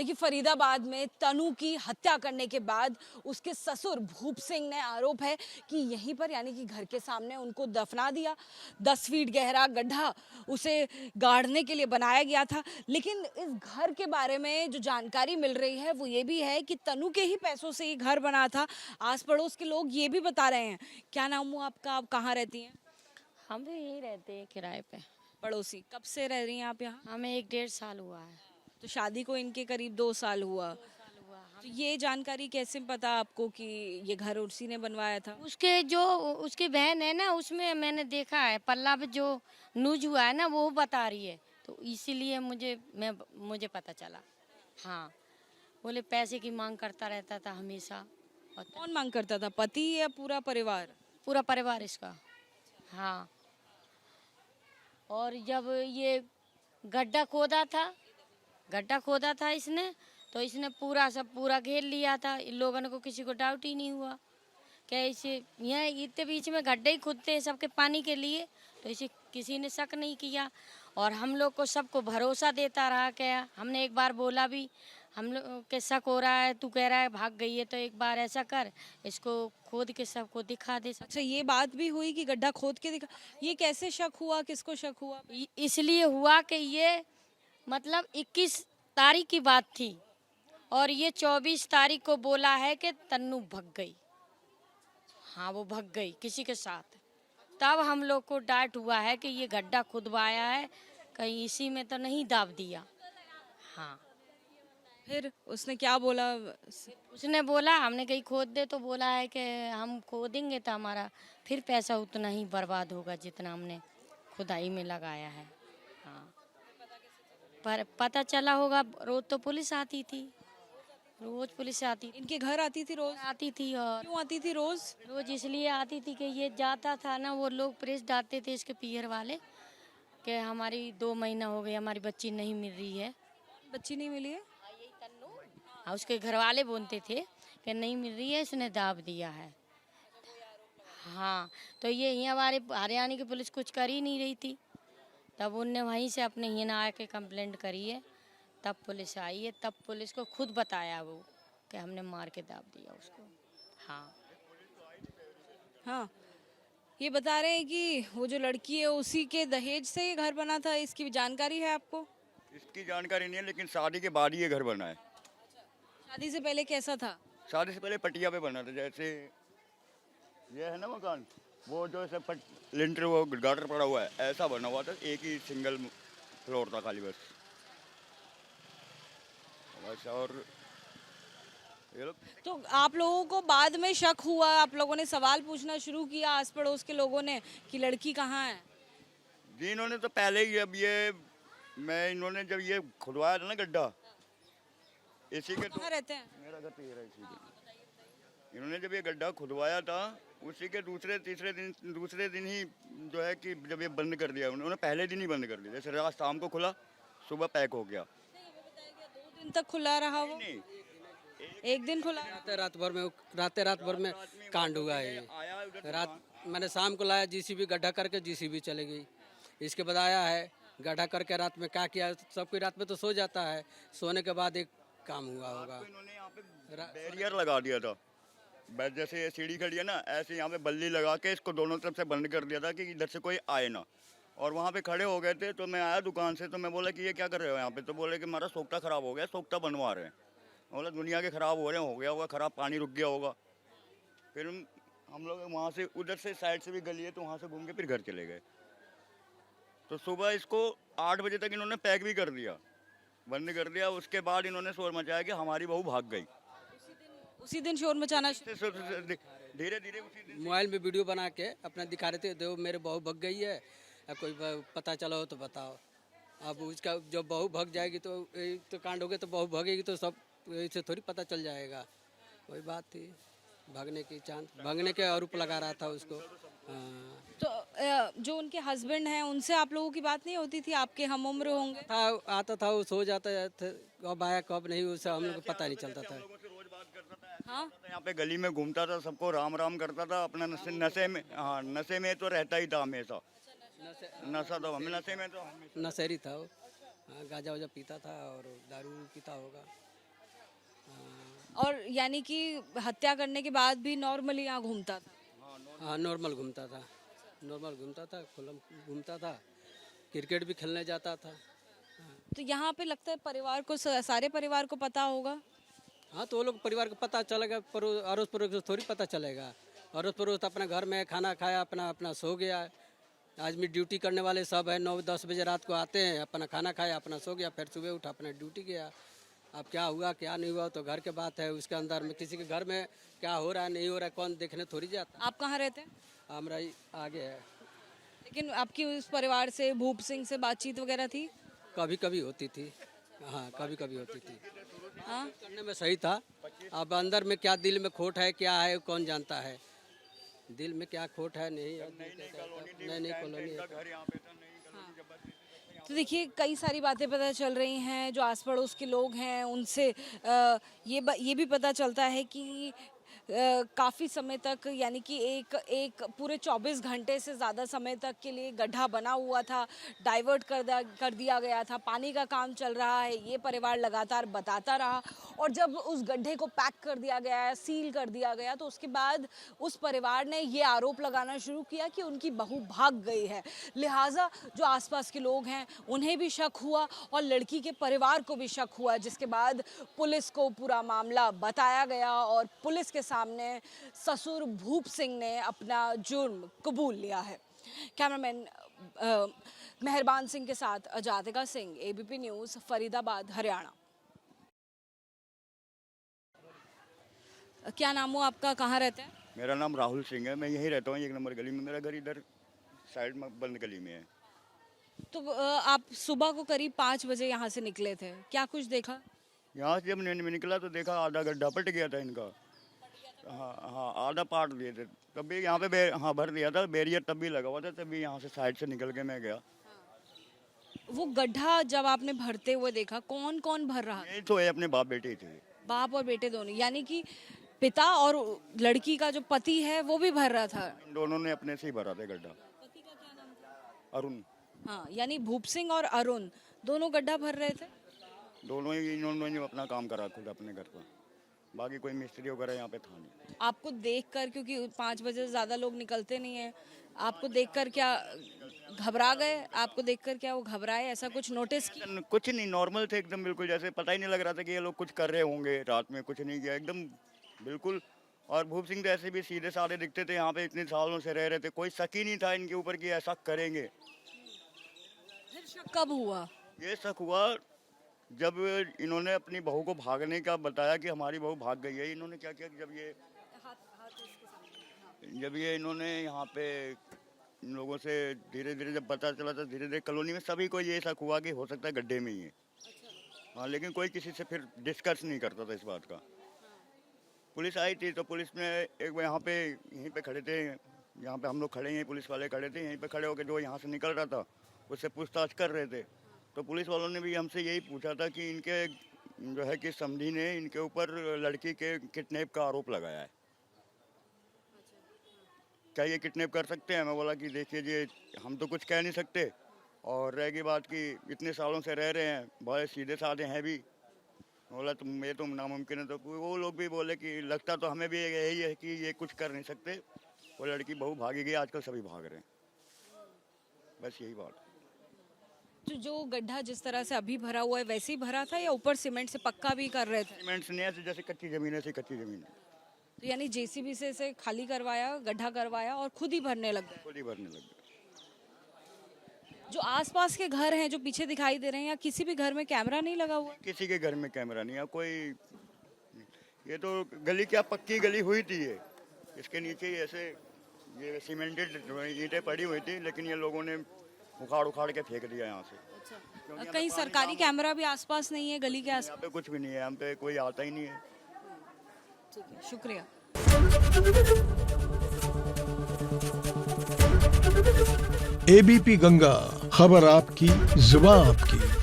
देखिए फरीदाबाद में तनु की हत्या करने के बाद उसके ससुर भूप सिंह ने आरोप है कि यहीं पर यानी कि घर के सामने उनको दफना दिया। 10 फीट गहरा गड्ढा उसे गाड़ने के लिए बनाया गया था। लेकिन इस घर के बारे में जो जानकारी मिल रही है वो ये भी है कि तनु के ही पैसों से ये घर बना था। आस पड़ोस के लोग ये भी बता रहे हैं। क्या नाम हुआ आपका, आप कहाँ रहती हैं? हम भी यहीं रहते हैं किराए पे। पड़ोसी कब से रह रही हैं आप यहाँ? हमें 1-1.5 साल हुआ है। तो शादी को इनके करीब 2 साल हुआ। तो ये जानकारी कैसे पता आपको कि ये घर उसी ने बनवाया था? उसके जो उसकी बहन है ना, उसमें मैंने देखा है पल्ला पे जो न्यूज हुआ है ना, वो बता रही है, तो इसीलिए मुझे पता चला। हाँ, बोले पैसे की मांग करता रहता था हमेशा। और कौन मांग करता था, पति या पूरा परिवार? पूरा परिवार इसका। हाँ, और जब ये गड्ढा खोदा था इसने, तो इसने पूरा घेर लिया था। इन लोगों को किसी को डाउट ही नहीं हुआ क्या इसे यहाँ इतने बीच में गड्ढे ही खोदते हैं सबके पानी के लिए, तो इसे किसी ने शक नहीं किया। और हम लोग को सबको भरोसा देता रहा। क्या हमने एक बार बोला भी, हम लोग के शक हो रहा है, तू कह रहा है भाग गई है, तो एक बार ऐसा कर, इसको खोद के सबको दिखा दे। अच्छा, ये बात भी हुई कि गड्ढा खोद के दिखा। ये कैसे शक हुआ, किसको शक हुआ? इसलिए हुआ कि ये मतलब 21 तारीख की बात थी, और ये 24 तारीख को बोला है कि तन्नू भग गई। हाँ, वो भग गई किसी के साथ। तब हम लोग को डाउट हुआ है कि ये गड्ढा खुदवाया है, कहीं इसी में तो नहीं दाब दिया। हाँ, फिर उसने क्या बोला? उसने बोला, हमने कहीं खोद दे, तो बोला है कि हम खोदेंगे तो हमारा फिर पैसा उतना ही बर्बाद होगा जितना हमने खुदाई में लगाया है। हाँ, पर पता चला होगा, रोज तो पुलिस आती थी, रोज पुलिस आती इनके घर आती थी रोज? आती थी। और क्यों आती थी रोज? रोज इसलिए आती थी कि ये जाता था ना, वो लोग प्रेस डालते थे इसके पियर वाले कि हमारी 2 महीना हो गया, हमारी बच्ची नहीं मिल रही है। बच्ची नहीं मिली है? हाँ, उसके घर वाले बोलते थे कि नहीं मिल रही है, इसने दाब दिया है। हाँ, तो ये यहाँ हमारे हरियाणा की पुलिस कुछ कर ही नहीं रही थी, तब उनने वहीं से अपने यहाँ आके कंप्लेंट करी है। तब पुलिस आई है, तब पुलिस को खुद बताया वो कि हमने मार के दाब दिया उसको। हाँ, हाँ, ये बता रहे हैं कि वो जो लड़की है उसी के दहेज से ये घर बना था। इसकी भी जानकारी है आपको? इसकी जानकारी नहीं है, लेकिन शादी के बाद ही ये घर बना है। शादी से पहले कैसा था? शादी से पहले पटिया पे बना था। जैसे ये है ना मकान, वो जो सब लिंटर वो गार्डर पड़ा हुआ है, ऐसा बना हुआ था। एक ही सिंगल फ्लोर था खाली, बस। और ये लोग तो आप लोगों को बाद में शक हुआ, आप लोगों ने सवाल पूछना शुरू किया आस पड़ोस के लोगों ने कि लड़की कहाँ है? जी, इन्होंने तो पहले ही इन्होंने जब ये खुदवाया था ना गड्ढा, इसी के कहाँ रहते हैं? मेरा घर तो ये रहा इसी के। इन्होंने जब ये गड्ढा खुदवाया था, उसी के दूसरे दिन ही जो है कि जब ये बंद कर दिया उन्होंने, पहले दिन ही बंद कर दिया। जैसे रात शाम को खुला, सुबह पैक हो गया। 2 दिन तक खुला रहा वो? नहीं, एक दिन खुला? रात भर में कांड हुआ है ये। रात मैंने शाम को लाया जीसीबी, गड्ढा करके जीसीबी चले गई। इसके बाद आया है, गड्ढा करके रात में क्या किया, सब कोई रात में तो सो जाता है, सोने के बाद एक काम हुआ होगा। इन्होंने यहाँ पे बैरियर लगा दिया था। जैसे ये सीढ़ी खड़ी है ना, ऐसे यहाँ पे बल्ली लगा के इसको दोनों तरफ से बंद कर दिया था कि इधर से कोई आए ना। और वहाँ पे खड़े हो गए थे, तो मैं आया दुकान से, तो मैं बोला कि ये क्या कर रहे हो यहाँ पे? तो बोले कि हमारा सोख्ता खराब हो गया, सोख्ता बनवा रहे हैं। बोला दुनिया के खराब हो रहे हैं, हो गया होगा खराब, पानी रुक गया होगा। फिर हम लोग वहाँ से, उधर से साइड से भी गली है, तो वहाँ से घूम के फिर घर चले गए। तो सुबह इसको 8 बजे तक इन्होंने पैक भी कर दिया, बंद कर दिया। उसके बाद इन्होंने शोर मचाया कि हमारी बहू भाग गई। उसी दिन शोर मचाना धीरे धीरे उसी दिन मोबाइल में वीडियो बना के अपना दिखा रहे थे, देखो मेरे बहू भग गई है, या कोई पता चला हो तो बताओ। अब उसका जब बहू भग जाएगी तो कांड हो गया, तो बहू भगेगी तो सब इसे थोड़ी पता चल जाएगा। वही बात थी, भागने के आरोप लगा रहा था उसको। हाँ। तो जो उनके हस्बैंड हैं उनसे आप लोगों की बात नहीं होती थी? आपके हम उम्र होंगे। आता था, वो सो जाता था, कब आया कब नहीं उसे हम लोग को पता नहीं चलता था। हाँ, यहाँ पे गली में घूमता था, सबको राम राम करता था अपना। नशे में, हाँ, नशे में तो रहता ही था हमेशा। नशा तो हमें, नशे में तो नशेरी था वो। हाँ, गांजा वाजा पीता था और दारू पीता होगा। और यानी कि हत्या करने के बाद भी नॉर्मली यहाँ घूमता था? हाँ नॉर्मल घूमता था, नॉर्मल घूमता था, खुला घूमता था, क्रिकेट भी खेलने जाता था। तो यहाँ पे लगता है परिवार को, सारे परिवार को पता होगा? हाँ तो वो लोग परिवार को पता चलेगा, पर अड़ोस पड़ोस को थोड़ी पता चलेगा। अड़ोस पड़ोस अपना घर में खाना खाया, अपना अपना सो गया। आज भी ड्यूटी करने वाले सब है, 9-10 बजे रात को आते हैं, अपना खाना खाया, अपना सो गया, फिर सुबह उठा अपना ड्यूटी गया। अब क्या हुआ क्या नहीं हुआ तो घर के बात है, उसके अंदर में किसी के घर में क्या हो रहा है नहीं हो रहा है कौन देखने थोड़ी जाता। आप कहाँ रहते हैं? हमारा आगे है। लेकिन आपकी उस परिवार से, भूप सिंह से बातचीत वगैरह थी? कभी कभी होती थी, हाँ कभी कभी होती थी। हाँ, करने में सही था, अब अंदर में क्या दिल में खोट है क्या है कौन जानता है, दिल में क्या खोट है नहीं है। नई कॉलोनी है। तो देखिए कई सारी बातें पता चल रही हैं, जो आस पड़ोस के लोग हैं उनसे ये भी पता चलता है कि काफ़ी समय तक, यानी कि एक पूरे 24 घंटे से ज़्यादा समय तक के लिए गड्ढा बना हुआ था, डाइवर्ट कर दिया गया था, पानी का काम चल रहा है, ये परिवार लगातार बताता रहा। और जब उस गड्ढे को पैक कर दिया गया, सील कर दिया गया, तो उसके बाद उस परिवार ने ये आरोप लगाना शुरू किया कि उनकी बहू भाग गई है। लिहाजा जो आसपास के लोग हैं उन्हें भी शक हुआ और लड़की के परिवार को भी शक हुआ, जिसके बाद पुलिस को पूरा मामला बताया गया और पुलिस के सामने ससुर भूप सिंह ने अपना जुर्म कबूल लिया है। कैमरामैन मेहरबान सिंह के साथ अजातिका सिंह, एबीपी न्यूज़, फरीदाबाद, हरियाणा। क्या नाम हो आपका, कहाँ रहते हैं? मेरा नाम राहुल सिंह है, मैं यहीं रहता हूँ 1 नंबर गली में। मेरा घर इधर साइड में बंद गली में है। तो आप सुबह को करीब 5 बजे यहाँ से निकले थे, क्या कुछ देखा? यहाँ से जब मैं निकला तो देखा आधा गड्ढा पट गया था इनका। हाँ आधा पाट दिए थे, तब भी यहाँ पे हाँ भर दिया था, बैरियर तब भी लगा हुआ था, तभी यहाँ से साइड से निकल के मैं गया। वो गड्ढा जब आपने भरते हुए देखा, कौन कौन भर रहा? ये तो है अपने बाप बेटे थे। बाप और बेटे दोनों, यानी कि पिता और लड़की का जो पति है वो भी भर रहा था? इन दोनों ने अपने से ही भरा था गड्ढा। पति का क्या नाम था? अरुण। हाँ, यानी भूप सिंह और अरुण दोनों गड्ढा भर रहे थे? दोनों ही इन्होंने अपना काम करा खुद अपने घर पर, बाकी कोई मिस्त्री वगैरह यहाँ पे था नहीं। आपको देखकर, क्योंकि 5 बजे से ज़्यादा लोग निकलते नहीं हैं, आपको देखकर क्या घबरा गए? आपको देखकर क्या वो घबराए, ऐसा कुछ नोटिस किया? कुछ नहीं, नॉर्मल थे एकदम, बिल्कुल जैसे पता ही नहीं लग रहा था कि ये लोग कुछ कर रहे होंगे। रात में कुछ नहीं किया, एकदम बिल्कुल। और भूप सिंह तो ऐसे भी सीधे साधे दिखते थे, यहाँ पे इतने सालों से रह रहे थे, कोई शक ही नहीं था इनके ऊपर कि ऐसा करेंगे। फिर शक कब हुआ? ये शक हुआ जब इन्होंने अपनी बहू को भागने का बताया कि हमारी बहू भाग गई है। इन्होंने क्या किया कि जब ये इन्होंने यहाँ पे इन लोगों से धीरे धीरे जब पता चला तो धीरे धीरे कॉलोनी में सभी को ये शक हुआ कि हो सकता है गड्ढे में ही है। हाँ, लेकिन कोई किसी से फिर डिस्कस नहीं करता था इस बात का। पुलिस आई थी तो पुलिस ने एक बार यहाँ पे यहीं पे खड़े थे, यहाँ पे हम लोग खड़े हैं, पुलिस वाले खड़े थे, यहीं पे खड़े होकर जो यहाँ से निकल रहा था उससे पूछताछ कर रहे थे। तो पुलिस वालों ने भी हमसे यही पूछा था कि इनके जो है कि समधी ने इनके ऊपर लड़की के किडनैप का आरोप लगाया है, क्या ये किडनैप कर सकते हैं? मैं बोला कि देखिए जी, हम तो कुछ कह नहीं सकते, और रह गई बात कि इतने सालों से रह रहे हैं, बहुत सीधे साधे हैं भी। बोला तुम ये तो नामुमकिन है। तो वो लोग भी बोले कि लगता तो हमें भी यही है कि ये कुछ कर नहीं सकते, वो लड़की बहू भागी गई, आजकल सभी भाग रहे हैं, बस यही बात। तो जो गड्ढा जिस तरह से अभी भरा हुआ है वैसे ही भरा था या ऊपर सीमेंट से पक्का भी कर रहे थे? सीमेंट से नहीं, ऐसे जैसे कच्ची जमीन है, ऐसी कच्ची जमीन है। तो यानी जेसीबी से इसे खाली करवाया, गड्ढा करवाया और खुद ही भरने लग गए? खुद ही भरने लग गए। जो आसपास के घर हैं जो पीछे दिखाई दे रहे हैं, या किसी भी घर में कैमरा नहीं लगा हुआ? किसी के घर में कैमरा नहीं है कोई। ये तो गली क्या पक्की गली हुई थी, ये इसके नीचे ही ऐसे ये सीमेंटेड ईंटें पड़ी हुई थी, लेकिन ये लोगों ने उखाड़ के फेंक दिया यहाँ से। अच्छा, कहीं सरकारी कैमरा भी आसपास नहीं है गली के आसपास? यहाँ पे कुछ भी नहीं है, यहाँ पे कोई आता ही नहीं है। ठीक है, शुक्रिया। एबीपी गंगा, खबर आपकी, जुबान आपकी।